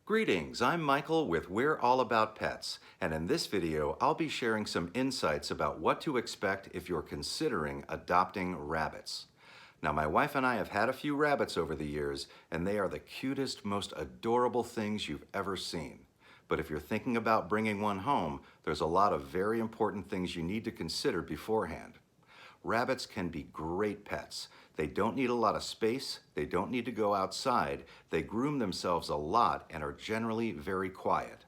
Greetings, I'm Michael with We're All About Pets, and in this video I'll be sharing some insights about what to expect if you're considering adopting rabbits. Now my wife and I have had a few rabbits over the years, and they are the cutest, most adorable things you've ever seen. But if you're thinking about bringing one home, there's a lot of very important things you need to consider beforehand. Rabbits can be great pets. They don't need a lot of space, they don't need to go outside, they groom themselves a lot and are generally very quiet.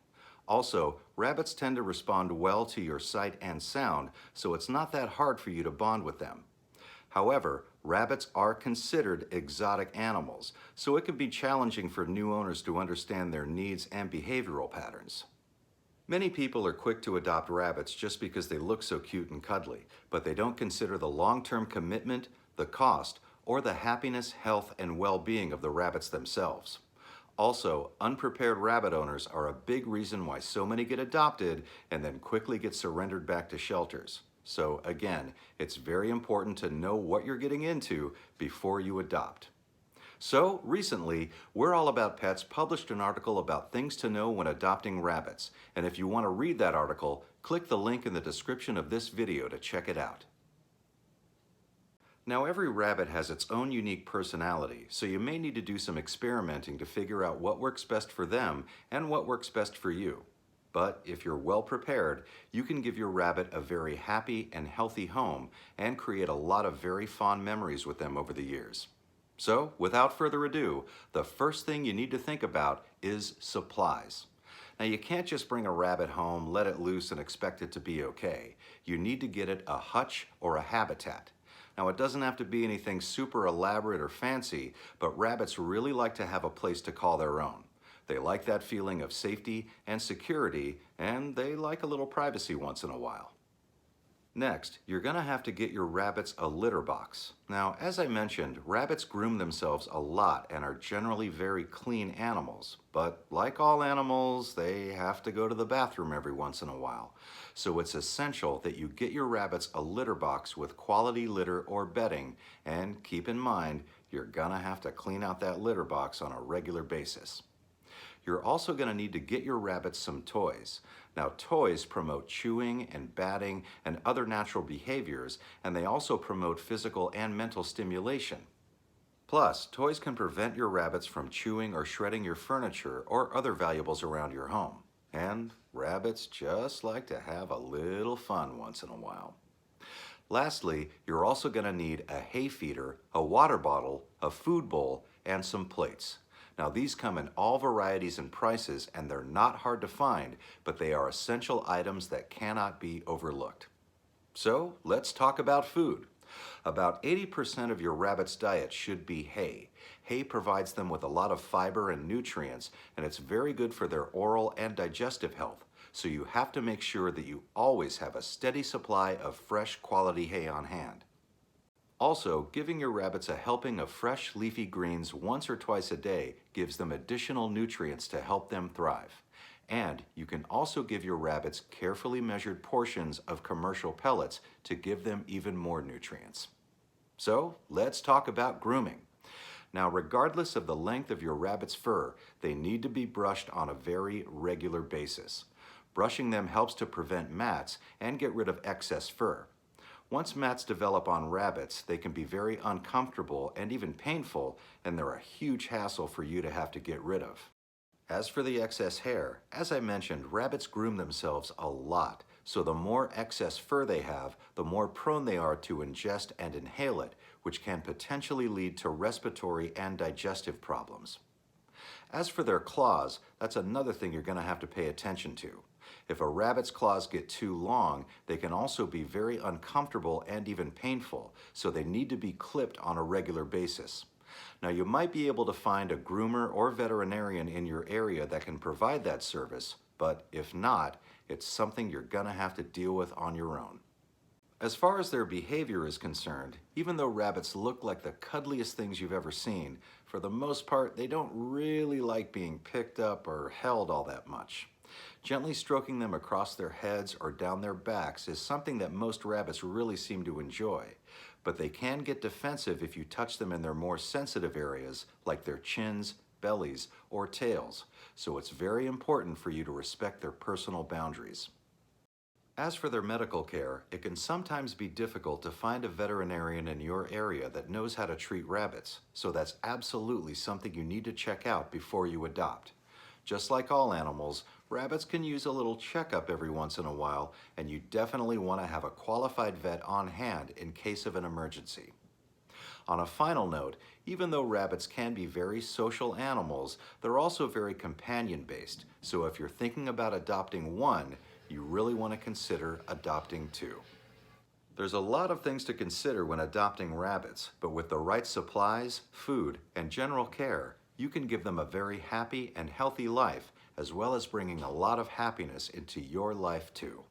Also, rabbits tend to respond well to your sight and sound, so it's not that hard for you to bond with them. However, rabbits are considered exotic animals, so it can be challenging for new owners to understand their needs and behavioral patterns. Many people are quick to adopt rabbits just because they look so cute and cuddly, but they don't consider the long-term commitment, the cost, or the happiness, health, and well-being of the rabbits themselves. Also, unprepared rabbit owners are a big reason why so many get adopted and then quickly get surrendered back to shelters. So again, it's very important to know what you're getting into before you adopt. So, recently, We're All About Pets published an article about things to know when adopting rabbits, and if you want to read that article, click the link in the description of this video to check it out. Now, every rabbit has its own unique personality, so you may need to do some experimenting to figure out what works best for them and what works best for you. But if you're well prepared, you can give your rabbit a very happy and healthy home and create a lot of very fond memories with them over the years. So, without further ado, the first thing you need to think about is supplies. Now, you can't just bring a rabbit home, let it loose, and expect it to be okay. You need to get it a hutch or a habitat. Now, it doesn't have to be anything super elaborate or fancy, but rabbits really like to have a place to call their own. They like that feeling of safety and security, and they like a little privacy once in a while. Next, you're going to have to get your rabbits a litter box. Now, as I mentioned, rabbits groom themselves a lot and are generally very clean animals. But like all animals, they have to go to the bathroom every once in a while. So it's essential that you get your rabbits a litter box with quality litter or bedding. And keep in mind, you're going to have to clean out that litter box on a regular basis. You're also going to need to get your rabbits some toys. Now, toys promote chewing and batting and other natural behaviors, and they also promote physical and mental stimulation. Plus, toys can prevent your rabbits from chewing or shredding your furniture or other valuables around your home. And rabbits just like to have a little fun once in a while. Lastly, you're also going to need a hay feeder, a water bottle, a food bowl, and some plates. Now, these come in all varieties and prices, and they're not hard to find, but they are essential items that cannot be overlooked. So, let's talk about food. About 80% of your rabbit's diet should be hay. Hay provides them with a lot of fiber and nutrients, and it's very good for their oral and digestive health. So you have to make sure that you always have a steady supply of fresh quality hay on hand. Also, giving your rabbits a helping of fresh leafy greens once or twice a day gives them additional nutrients to help them thrive. And you can also give your rabbits carefully measured portions of commercial pellets to give them even more nutrients. So, let's talk about grooming. Now, regardless of the length of your rabbit's fur, they need to be brushed on a very regular basis. Brushing them helps to prevent mats and get rid of excess fur. Once mats develop on rabbits, they can be very uncomfortable and even painful, and they're a huge hassle for you to have to get rid of. As for the excess hair, as I mentioned, rabbits groom themselves a lot, so the more excess fur they have, the more prone they are to ingest and inhale it, which can potentially lead to respiratory and digestive problems. As for their claws, that's another thing you're going to have to pay attention to. If a rabbit's claws get too long, they can also be very uncomfortable and even painful, so they need to be clipped on a regular basis. Now, you might be able to find a groomer or veterinarian in your area that can provide that service, but if not, it's something you're going to have to deal with on your own. As far as their behavior is concerned, even though rabbits look like the cuddliest things you've ever seen, for the most part, they don't really like being picked up or held all that much. Gently stroking them across their heads or down their backs is something that most rabbits really seem to enjoy, but they can get defensive if you touch them in their more sensitive areas, like their chins, bellies, or tails. so it's very important for you to respect their personal boundaries. As for their medical care, it can sometimes be difficult to find a veterinarian in your area that knows how to treat rabbits, so that's absolutely something you need to check out before you adopt. Just like all animals, rabbits can use a little checkup every once in a while, and you definitely want to have a qualified vet on hand in case of an emergency. On a final note, even though rabbits can be very social animals, they're also very companion-based, so if you're thinking about adopting one, you really want to consider adopting two. There's a lot of things to consider when adopting rabbits, but with the right supplies, food, and general care, you can give them a very happy and healthy life, as well as bringing a lot of happiness into your life too.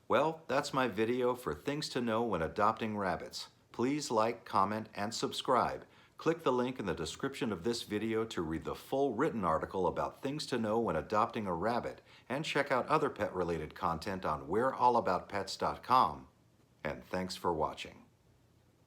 Well, that's my video for things to know when adopting rabbits. Please like, comment, and subscribe. Click the link in the description of this video to read the full written article about things to know when adopting a rabbit, and check out other pet-related content on we'reallaboutpets.com. And thanks for watching.